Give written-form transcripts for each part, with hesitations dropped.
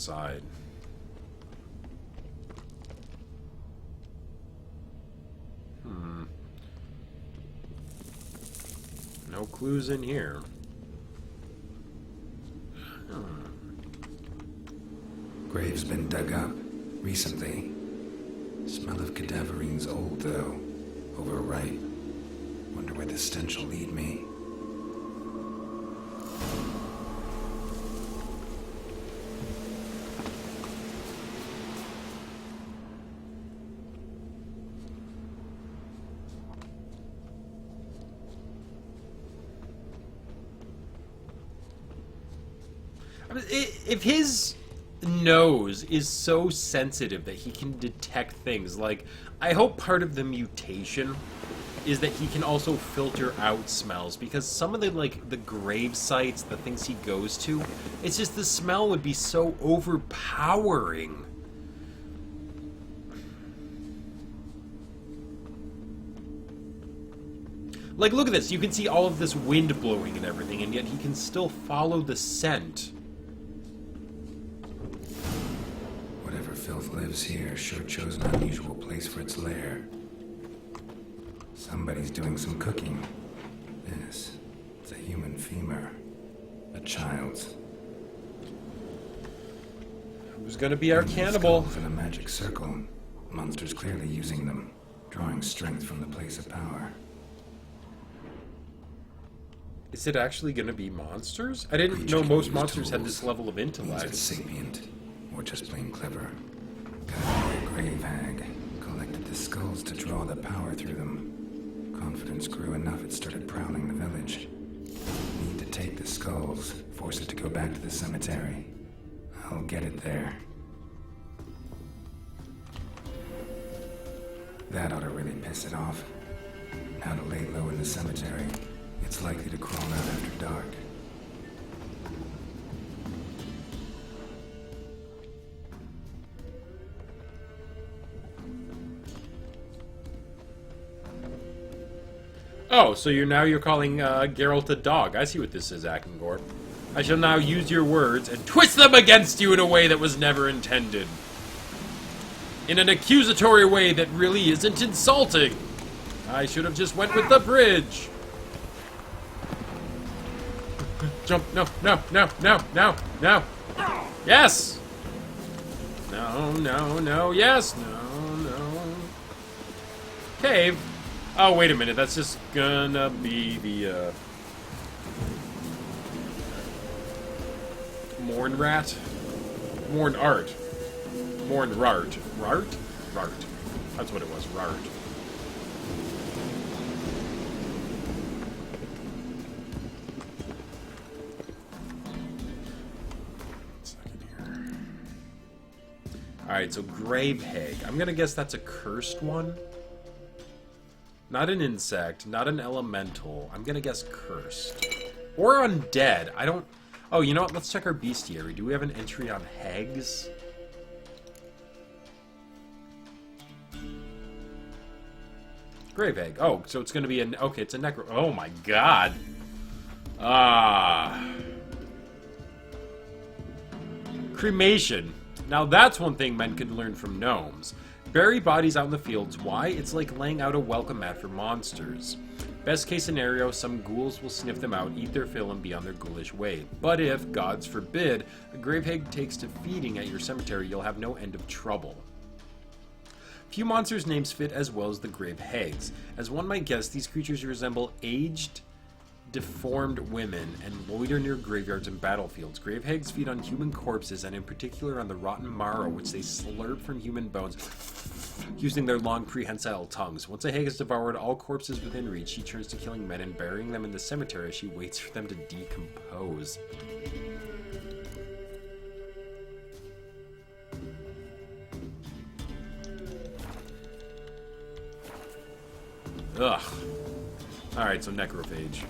outside. No clues in here. Grave's been dug up recently. Smell of cadaverine's old, though. Overripe. Wonder where the stench will lead me. If his nose is so sensitive that he can detect things, like, I hope part of the mutation is that he can also filter out smells, because some of the, like, the grave sites, the things he goes to, it's just the smell would be so overpowering. Like, look at this. You can see all of this wind blowing and everything, and yet he can still follow the scent. Whatever filth lives here sure chose an unusual place for its lair. Somebody's doing some cooking. This is a human femur. A child's. Who's gonna be our cannibal? In a magic circle. Monsters clearly using them, drawing strength from the place of power. Is it actually gonna be monsters? I didn't know most monsters had this level of Means intellect. it's sapient, or just plain clever. A grave hag collected the skulls to draw the power through them. Confidence grew enough it started prowling the village. Need to take the skulls, force it to go back to the cemetery. I'll get it there. That ought to really piss it off. Now to lay low in the cemetery. It's likely to crawl out after dark. Oh, so you're calling Geralt a dog. I see what this is, Akengor. I shall now use your words and twist them against you in a way that was never intended. In an accusatory way that really isn't insulting. I should have just went with the bridge. Jump, no, no, no, no, no, no. Yes! No, no, no, yes, no, no. Cave. Oh, wait a minute, that's just gonna be the, Morn Rat? Morn Art. Morn Rart. Rart? Rart. That's what it was, Rart. Alright, so Grave Hag. I'm gonna guess that's a cursed one. Not an insect, not an elemental. I'm gonna guess cursed. Or undead. I don't... Oh, you know what? Let's check our bestiary. Do we have an entry on hags? Grave Hag. Oh, so it's gonna be an... Okay, it's a necro... Oh my god. Ah. Cremation. Now that's one thing men can learn from gnomes. Bury bodies out in the fields. Why? It's like laying out a welcome mat for monsters. Best case scenario, some ghouls will sniff them out, eat their fill, and be on their ghoulish way. But if, gods forbid, a grave hag takes to feeding at your cemetery, you'll have no end of trouble. Few monsters' names fit as well as the grave hags. As one might guess, these creatures resemble aged, deformed women and loiter near graveyards and battlefields. Grave hags feed on human corpses and in particular on the rotten marrow which they slurp from human bones using their long prehensile tongues. Once a hag has devoured all corpses within reach, she turns to killing men and burying them in the cemetery as she waits for them to decompose. Ugh. Alright, so necrophage.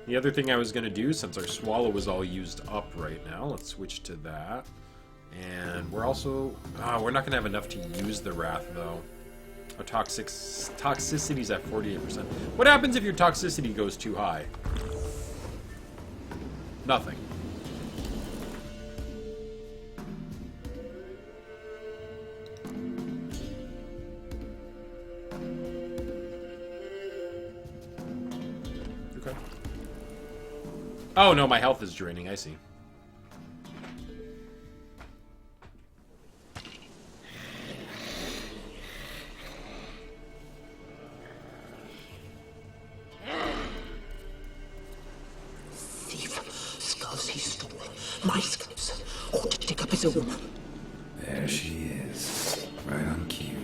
The other thing I was going to do, since our swallow is all used up right now, let's switch to that. And we're also... we're not going to have enough to use the wrath, though. Our toxicity's at 48%. What happens if your toxicity goes too high? Nothing. Okay. Oh no, my health is draining, I see. My skulls ought to take up his own. There she is. Right on cue.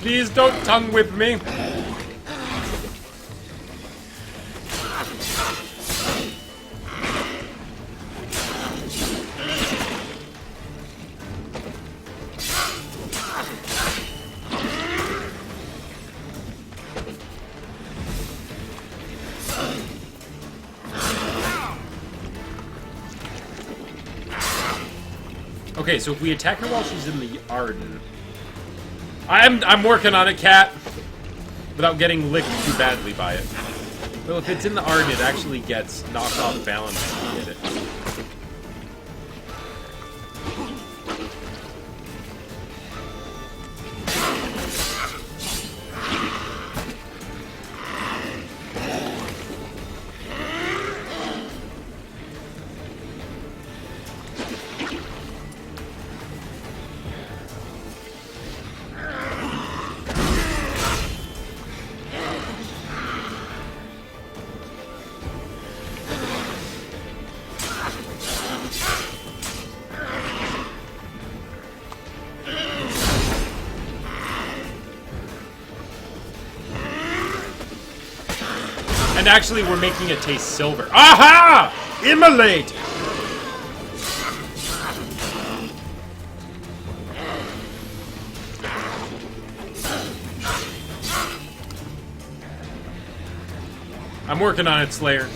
Please don't tongue whip me. Okay, so if we attack her while she's in the Arden, I'm working on it, cat. Without getting licked too badly by it. Well, if it's in the Arden, it actually gets knocked off balance when you hit it. And actually, we're making it taste silver. Aha! Immolate! I'm working on it, Slayer.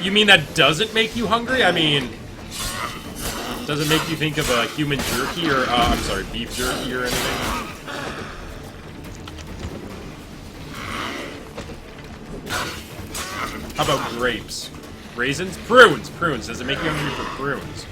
You mean that doesn't make you hungry? I mean, does it make you think of a human jerky or, I'm sorry, beef jerky or anything? How about grapes? Raisins? Prunes! Prunes. Does it make you hungry for prunes?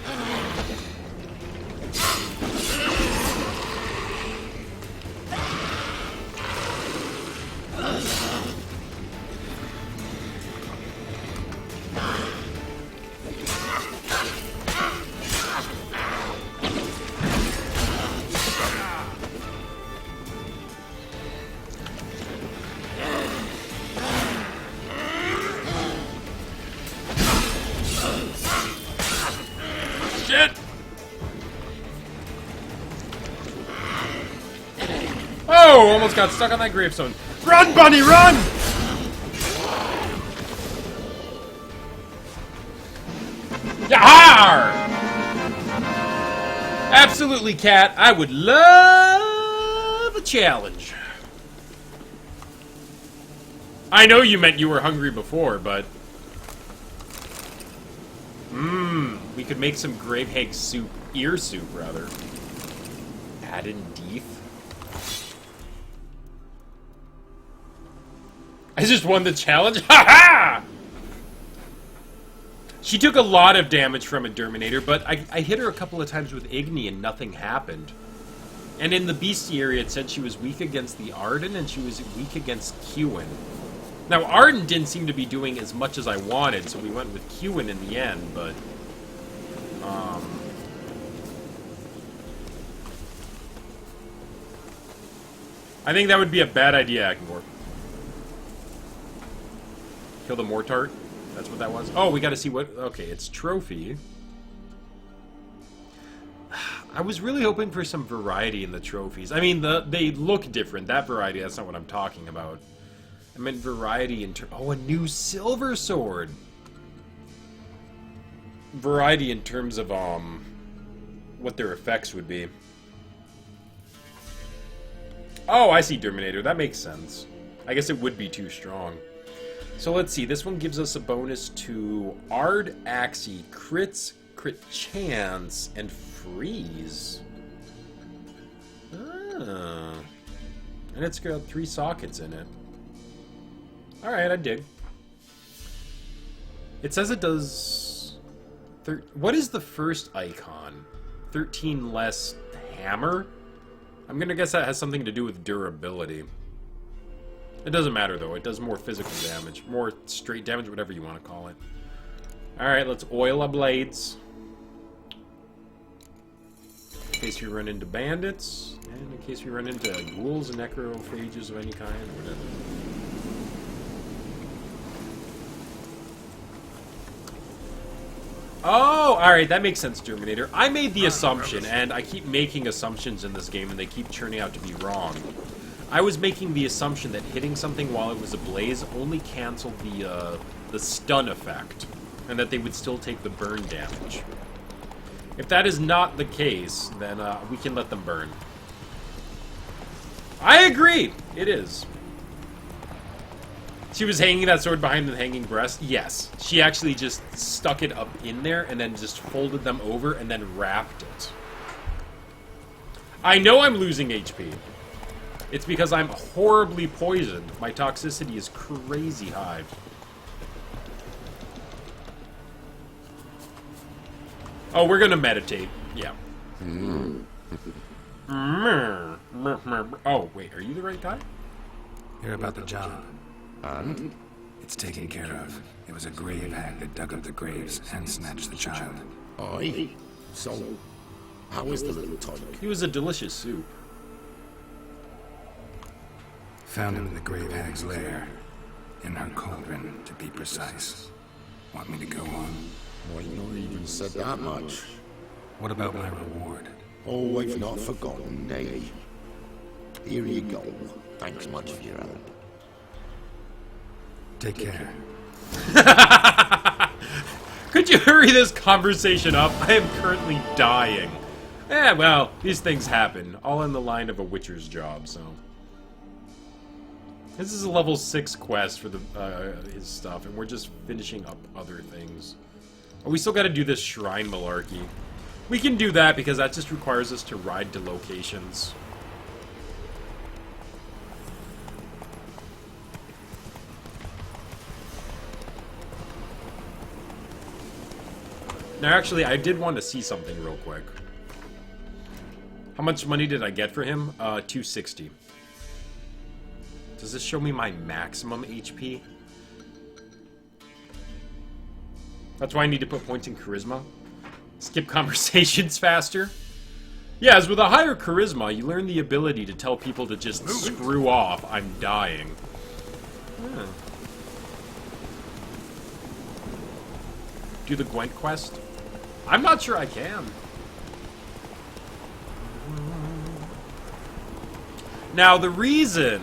Shit! Oh, almost got stuck on that gravestone. Run, bunny, run! Yahar! Absolutely, cat. I would love a challenge. I know you meant you were hungry before, but... we could make some grave hag soup. Ear soup, rather. Add in deef. I just won the challenge? Ha ha! She took a lot of damage from a Derminator, but I hit her a couple of times with Igni and nothing happened. And in the bestiary, it said she was weak against the Arden and she was weak against Quen. Now, Arden didn't seem to be doing as much as I wanted, so we went with Quen in the end, but... I think that would be a bad idea, Akagor. Kill the Mortart? That's what that was? Oh, we gotta see what... Okay, it's trophy. I was really hoping for some variety in the trophies. I mean, they look different. That variety, that's not what I'm talking about. I meant variety in terms... Oh, a new silver sword! Variety in terms of, what their effects would be. Oh, I see, Terminator. That makes sense. I guess it would be too strong. So let's see. This one gives us a bonus to Ard Axie, crits, crit chance, and freeze. Ah. And it's got 3 sockets in it. Alright, I dig. It says it does... What is the first icon? 13 less hammer? I'm gonna guess that has something to do with durability. It doesn't matter, though. It does more physical damage. More straight damage, whatever you want to call it. Alright, let's oil our blades. In case we run into bandits. And in case we run into ghouls and necrophages of any kind, or whatever. Oh, alright, that makes sense, Terminator. I made the assumption, and I keep making assumptions in this game, and they keep turning out to be wrong. I was making the assumption that hitting something while it was ablaze only canceled the stun effect, and that they would still take the burn damage. If that is not the case, then we can let them burn. I agree! It is. She was hanging that sword behind the hanging breast? Yes. She actually just stuck it up in there and then just folded them over and then wrapped it. I know I'm losing HP. It's because I'm horribly poisoned. My toxicity is crazy high. Oh, we're gonna meditate. Yeah. Oh, wait, are you the right guy? Hear about the job? It's taken care of. It was a grave hag that dug up the graves and snatched the child. Aye. So, how is the little tyke? He was a delicious soup. Found him in the grave hag's lair. In her cauldron, to be precise. Want me to go on? Why not even said that much? What about my reward? Oh, I've not forgotten, nay. Here you go. Thanks much for your help. Take care. Could you hurry this conversation up? I am currently dying. Eh, well, these things happen. All in the line of a Witcher's job, so... This is a level 6 quest for the his stuff, and we're just finishing up other things. Oh, we still gotta do this shrine malarkey. We can do that because that just requires us to ride to locations. Now, actually, I did want to see something real quick. How much money did I get for him? 260. Does this show me my maximum HP? That's why I need to put points in charisma. Skip conversations faster. Yeah, as with a higher charisma, you learn the ability to tell people to just screw off. I'm dying. Yeah. Do the Gwent quest? I'm not sure I can. Now, the reason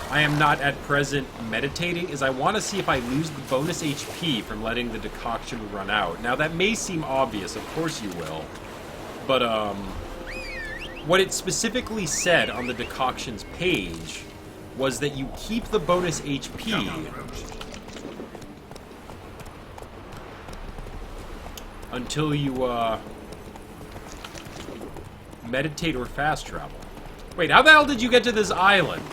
I am not at present meditating is I want to see if I lose the bonus HP from letting the decoction run out. Now, that may seem obvious, of course you will. But, what it specifically said on the decoctions page was that you keep the bonus HP until you, meditate or fast travel. Wait, how the hell did you get to this island?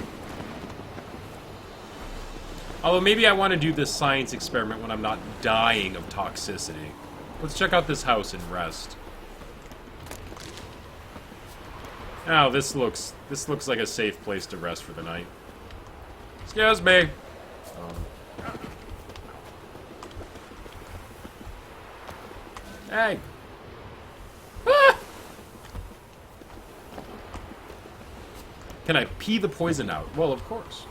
Although maybe I want to do this science experiment when I'm not dying of toxicity. Let's check out this house and rest. Oh, this looks like a safe place to rest for the night. Excuse me. Hey. Ah! Can I pee the poison out? Well, of course.